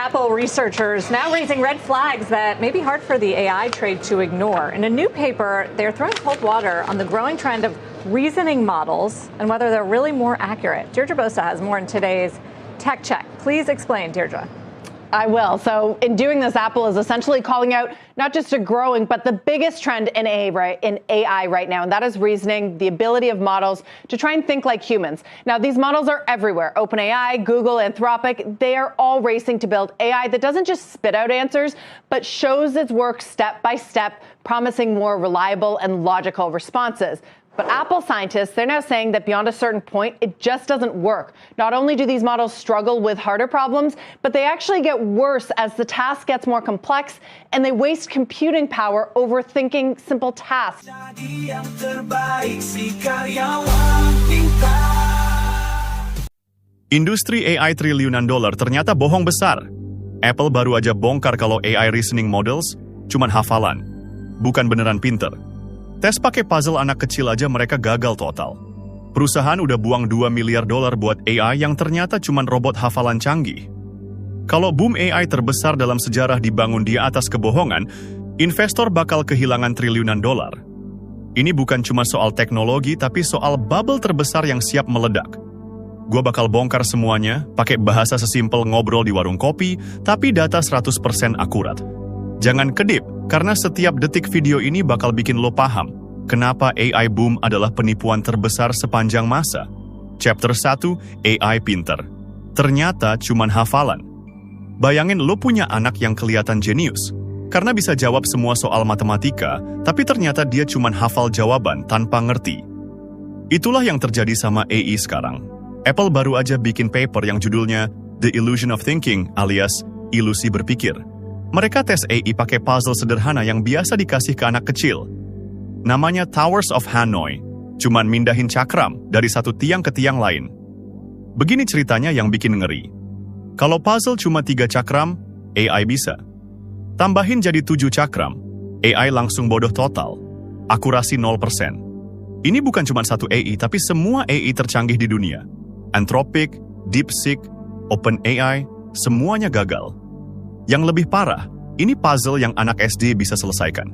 Apple researchers now raising red flags that may be hard for the AI trade to ignore. In a new paper, they're throwing cold water on the growing trend of reasoning models and whether they're really more accurate. Deirdre Bosa has more in today's Tech Check. Please explain, Deirdre. I will. So in doing this, Apple is essentially calling out not just a growing, but the biggest trend in AI right now, and that is reasoning, the ability of models to try and think like humans. Now, these models are everywhere. OpenAI, Google, Anthropic, they are all racing to build AI that doesn't just spit out answers, but shows its work step by step, promising more reliable and logical responses. But Apple scientists, they're now saying that beyond a certain point, it just doesn't work. Not only do these models struggle with harder problems, but they actually get worse as the task gets more complex and they waste computing power overthinking simple tasks. Industri AI triliunan dolar ternyata bohong besar. Apple baru aja bongkar kalau AI reasoning models cuman hafalan, bukan beneran pinter. Tes pakai puzzle anak kecil aja mereka gagal total. Perusahaan udah buang $2 miliar buat AI yang ternyata cuman robot hafalan canggih. Kalau boom AI terbesar dalam sejarah dibangun di atas kebohongan, investor bakal kehilangan triliunan dolar. Ini bukan cuma soal teknologi, tapi soal bubble terbesar yang siap meledak. Gua bakal bongkar semuanya, pakai bahasa sesimpel ngobrol di warung kopi, tapi data 100% akurat. Jangan kedip, karena setiap detik video ini bakal bikin lo paham kenapa AI boom adalah penipuan terbesar sepanjang masa. Chapter 1, AI pinter. Ternyata cuman hafalan. Bayangin lo punya anak yang kelihatan jenius, karena bisa jawab semua soal matematika, tapi ternyata dia cuman hafal jawaban tanpa ngerti. Itulah yang terjadi sama AI sekarang. Apple baru aja bikin paper yang judulnya The Illusion of Thinking alias ilusi berpikir. Mereka tes AI pakai puzzle sederhana yang biasa dikasih ke anak kecil. Namanya Towers of Hanoi, cuman mindahin cakram dari satu tiang ke tiang lain. Begini ceritanya yang bikin ngeri. Kalau puzzle cuma 3 cakram, AI bisa. Tambahin jadi 7 cakram, AI langsung bodoh total. Akurasi 0%. Ini bukan cuma satu AI, tapi semua AI tercanggih di dunia. Anthropic, DeepSeek, OpenAI, semuanya gagal. Yang lebih parah, ini puzzle yang anak SD bisa selesaikan.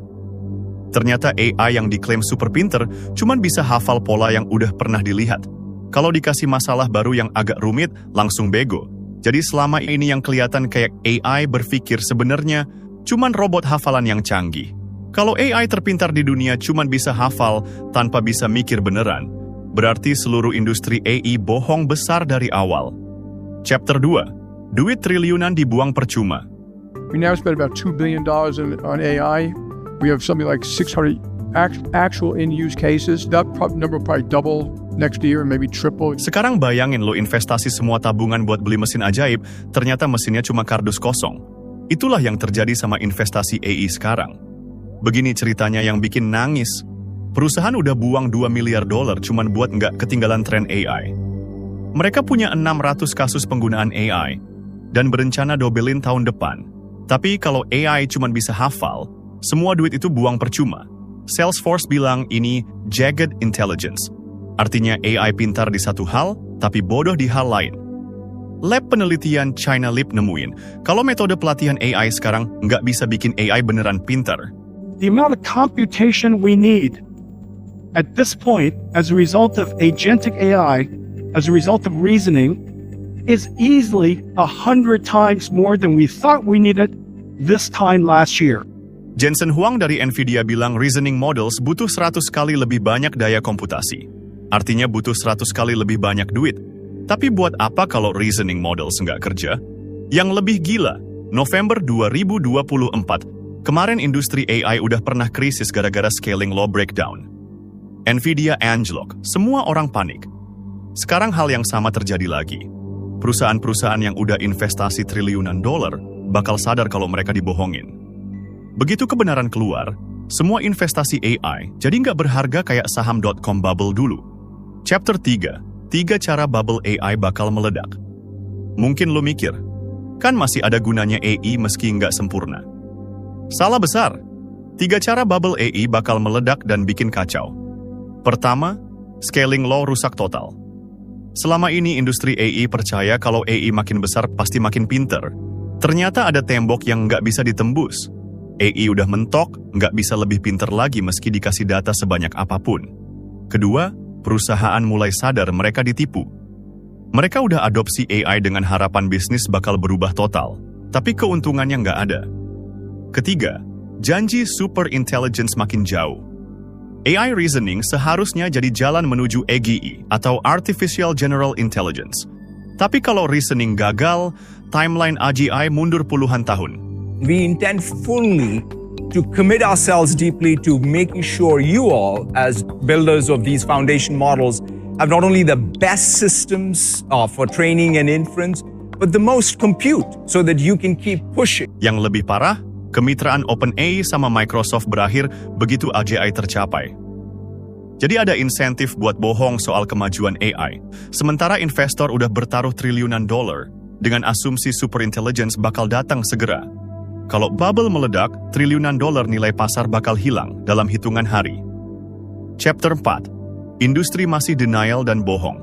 Ternyata AI yang diklaim super pinter cuman bisa hafal pola yang udah pernah dilihat. Kalau dikasih masalah baru yang agak rumit, langsung bego. Jadi selama ini yang kelihatan kayak AI berpikir sebenarnya cuman robot hafalan yang canggih. Kalau AI terpintar di dunia cuman bisa hafal tanpa bisa mikir beneran, berarti seluruh industri AI bohong besar dari awal. Chapter 2, duit triliunan dibuang percuma. We now spend about $2 billion on AI. We have something like 600 actual in-use cases. That number will probably double next year and maybe triple. Sekarang bayangin lo investasi semua tabungan buat beli mesin ajaib, ternyata mesinnya cuma kardus kosong. Itulah yang terjadi sama investasi AI sekarang. Begini ceritanya yang bikin nangis. Perusahaan udah buang $2 miliar cuman buat nggak ketinggalan tren AI. Mereka punya 600 kasus penggunaan AI dan berencana dobelin tahun depan. Tapi kalau AI cuma bisa hafal, semua duit itu buang percuma. Salesforce bilang ini jagged intelligence. Artinya AI pintar di satu hal, tapi bodoh di hal lain. Lab penelitian China Lip nemuin, kalau metode pelatihan AI sekarang nggak bisa bikin AI beneran pintar. The amount of computation we need at this point as a result of agentic AI, as a result of reasoning, is easily 100 times more than we thought we needed this time last year. Jensen Huang dari Nvidia bilang reasoning models butuh 100 kali lebih banyak daya komputasi. Artinya butuh 100 kali lebih banyak duit. Tapi buat apa kalau reasoning models nggak kerja? Yang lebih gila, November 2024, kemarin industri AI udah pernah krisis gara-gara scaling law breakdown. Nvidia anjlok, semua orang panik. Sekarang hal yang sama terjadi lagi. Perusahaan-perusahaan yang udah investasi triliunan dolar bakal sadar kalau mereka dibohongin. Begitu kebenaran keluar, semua investasi AI jadi nggak berharga kayak saham.com bubble dulu. Chapter 3, 3 cara bubble AI bakal meledak. Mungkin lo mikir, kan masih ada gunanya AI meski nggak sempurna. Salah besar. 3 cara bubble AI bakal meledak dan bikin kacau. Pertama, scaling law rusak total. Selama ini industri AI percaya kalau AI makin besar pasti makin pinter. Ternyata ada tembok yang nggak bisa ditembus. AI udah mentok, nggak bisa lebih pinter lagi meski dikasih data sebanyak apapun. Kedua, perusahaan mulai sadar mereka ditipu. Mereka udah adopsi AI dengan harapan bisnis bakal berubah total, tapi keuntungannya nggak ada. Ketiga, janji super intelligence makin jauh. AI reasoning seharusnya jadi jalan menuju AGI atau Artificial General Intelligence. Tapi kalau reasoning gagal, timeline AGI mundur puluhan tahun. We intend fully to commit ourselves deeply to making sure you all, as builders of these foundation models, have not only the best systems for training and inference, but the most compute so that you can keep pushing. Yang lebih parah, kemitraan OpenAI sama Microsoft berakhir begitu AGI tercapai. Jadi ada insentif buat bohong soal kemajuan AI, sementara investor udah bertaruh triliunan dolar dengan asumsi superintelligence bakal datang segera. Kalau bubble meledak, triliunan dolar nilai pasar bakal hilang dalam hitungan hari. Chapter 4. Industri masih denial dan bohong.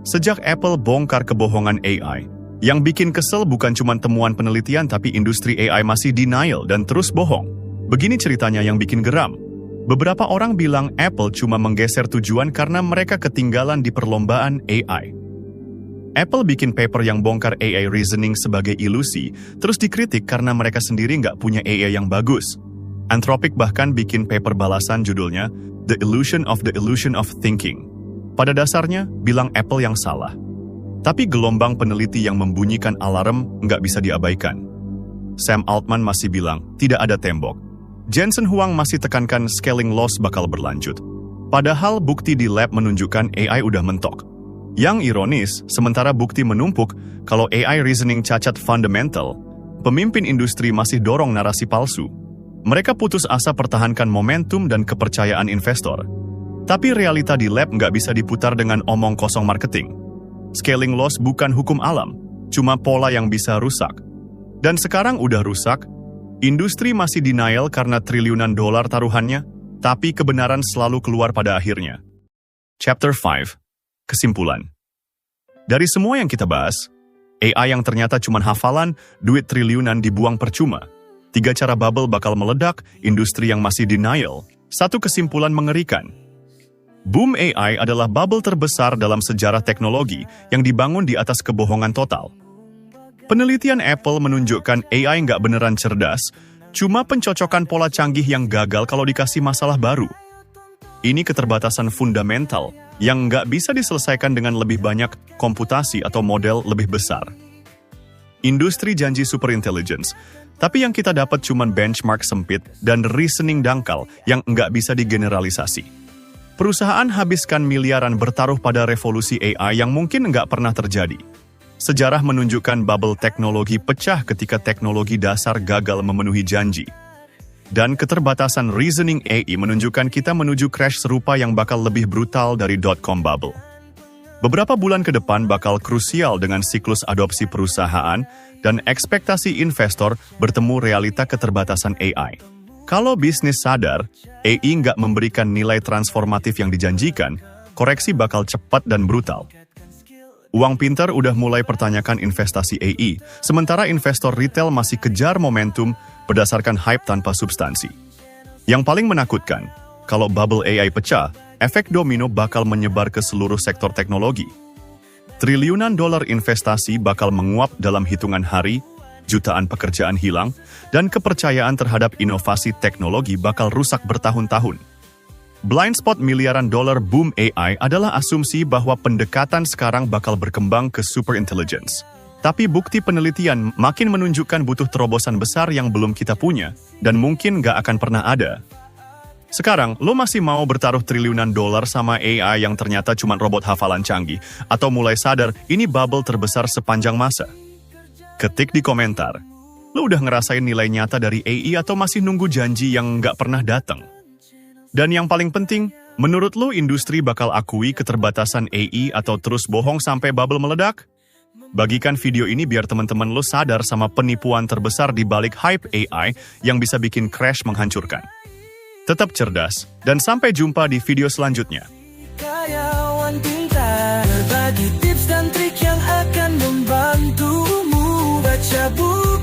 Sejak Apple bongkar kebohongan AI, yang bikin kesel bukan cuma temuan penelitian tapi industri AI masih denial dan terus bohong. Begini ceritanya yang bikin geram. Beberapa orang bilang Apple cuma menggeser tujuan karena mereka ketinggalan di perlombaan AI. Apple bikin paper yang bongkar AI reasoning sebagai ilusi, terus dikritik karena mereka sendiri nggak punya AI yang bagus. Anthropic bahkan bikin paper balasan judulnya The Illusion of Thinking. Pada dasarnya, bilang Apple yang salah. Tapi gelombang peneliti yang membunyikan alarm nggak bisa diabaikan. Sam Altman masih bilang tidak ada tembok. Jensen Huang masih tekankan scaling loss bakal berlanjut. Padahal bukti di lab menunjukkan AI udah mentok. Yang ironis, sementara bukti menumpuk kalau AI reasoning cacat fundamental, pemimpin industri masih dorong narasi palsu. Mereka putus asa pertahankan momentum dan kepercayaan investor. Tapi realita di lab nggak bisa diputar dengan omong kosong marketing. Scaling loss bukan hukum alam, cuma pola yang bisa rusak. Dan sekarang udah rusak, industri masih denial karena triliunan dolar taruhannya, tapi kebenaran selalu keluar pada akhirnya. Chapter 5. Kesimpulan. Dari semua yang kita bahas, AI yang ternyata cuma hafalan, duit triliunan dibuang percuma. 3 cara bubble bakal meledak, industri yang masih denial. 1 kesimpulan mengerikan. Boom AI adalah bubble terbesar dalam sejarah teknologi yang dibangun di atas kebohongan total. Penelitian Apple menunjukkan AI nggak beneran cerdas, cuma pencocokan pola canggih yang gagal kalau dikasih masalah baru. Ini keterbatasan fundamental yang nggak bisa diselesaikan dengan lebih banyak komputasi atau model lebih besar. Industri janji superintelligence, tapi yang kita dapat cuma benchmark sempit dan reasoning dangkal yang nggak bisa digeneralisasi. Perusahaan habiskan miliaran bertaruh pada revolusi AI yang mungkin nggak pernah terjadi. Sejarah menunjukkan bubble teknologi pecah ketika teknologi dasar gagal memenuhi janji. Dan keterbatasan reasoning AI menunjukkan kita menuju crash serupa yang bakal lebih brutal dari .com bubble. Beberapa bulan ke depan bakal krusial dengan siklus adopsi perusahaan dan ekspektasi investor bertemu realita keterbatasan AI. Kalau bisnis sadar, AI nggak memberikan nilai transformatif yang dijanjikan, koreksi bakal cepat dan brutal. Uang pintar udah mulai pertanyakan investasi AI, sementara investor retail masih kejar momentum berdasarkan hype tanpa substansi. Yang paling menakutkan, kalau bubble AI pecah, efek domino bakal menyebar ke seluruh sektor teknologi. Triliunan dolar investasi bakal menguap dalam hitungan hari, jutaan pekerjaan hilang, dan kepercayaan terhadap inovasi teknologi bakal rusak bertahun-tahun. Blind spot miliaran dolar boom AI adalah asumsi bahwa pendekatan sekarang bakal berkembang ke superintelligence. Tapi bukti penelitian makin menunjukkan butuh terobosan besar yang belum kita punya, dan mungkin nggak akan pernah ada. Sekarang, lo masih mau bertaruh triliunan dolar sama AI yang ternyata cuma robot hafalan canggih, atau mulai sadar ini bubble terbesar sepanjang masa? Ketik di komentar, lo udah ngerasain nilai nyata dari AI atau masih nunggu janji yang nggak pernah datang? Dan yang paling penting, menurut lo industri bakal akui keterbatasan AI atau terus bohong sampai bubble meledak? Bagikan video ini biar teman-teman lo sadar sama penipuan terbesar di balik hype AI yang bisa bikin crash menghancurkan. Tetap cerdas, dan sampai jumpa di video selanjutnya. Karyawan pintar, berbagi tips dan trik yang akan membantumu baca buku.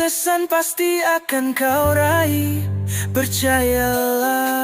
kesuksesan pasti akan kau raih. Percayalah.